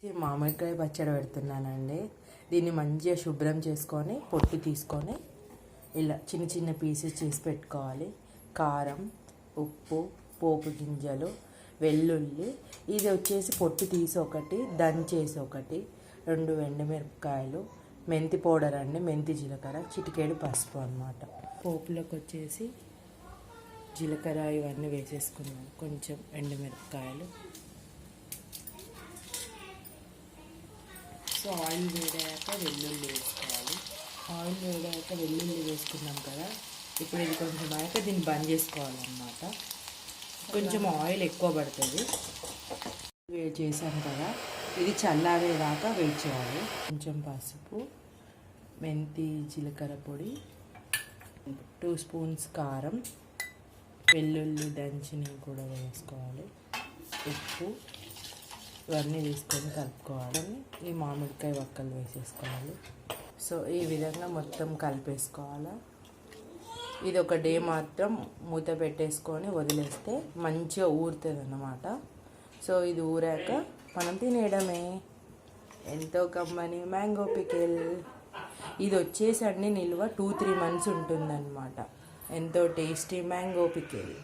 మామిడికాయ పచ్చడి పెడుతున్నానండి. దీన్ని మంచిగా శుభ్రం చేసుకొని పొట్టు తీసుకొని ఇలా చిన్న చిన్న పీసెస్ చేసి పెట్టుకోవాలి. కారం, ఉప్పు, పోపు గింజలు, వెల్లుల్లి, ఇది వచ్చేసి పొట్టు తీసి ఒకటి, దంచేసి ఒకటి, 2 ఎండుమిరపకాయలు, మెంతి పౌడర్ అండి, మెంతి జీలకర్ర, చిటికేడు పసుపు అన్నమాట. పోపులోకి వచ్చేసి జీలకర్ర ఇవన్నీ వేసేసుకున్నాం. కొంచెం ఎండుమిరపకాయలు. సో ఆయిల్ వేడాక వెల్లుల్లి వేసుకోవాలి. ఆయిల్ వేడాక వెల్లుల్లి వేసుకున్నాం కదా, ఇప్పుడు ఇది కొంచెం అయ్యాక దీన్ని బంద్ చేసుకోవాలన్నమాట. కొంచెం ఆయిల్ ఎక్కువ పడుతుంది. వేడి చేసాం కదా, ఇది చల్లారేదాకా వెయిట్ చేయాలి. కొంచెం పసుపు, మెంతి జీలకర్ర పొడి, 2 స్పూన్స్ కారం, వెల్లుల్లి దంచినవి కూడా వేసుకోవాలి, ఉప్పు, ఇవన్నీ తీసుకొని కలుపుకోవాలి. ఈ మామిడికాయ వక్కలు వేసేసుకోవాలి. సో ఈ విధంగా మొత్తం కలిపేసుకోవాలి. ఇది ఒక డే మాత్రం మూత పెట్టేసుకొని వదిలేస్తే మంచిగా ఊరుతుంది అన్నమాట. సో ఇది ఊరాక మనం తినేయడమే. ఎంతో కమ్మని మ్యాంగో పికిల్. ఇది వచ్చేసి అన్ని నిల్వ 2-3 months ఉంటుందన్నమాట. ఎంతో టేస్టీ మ్యాంగో పికిల్.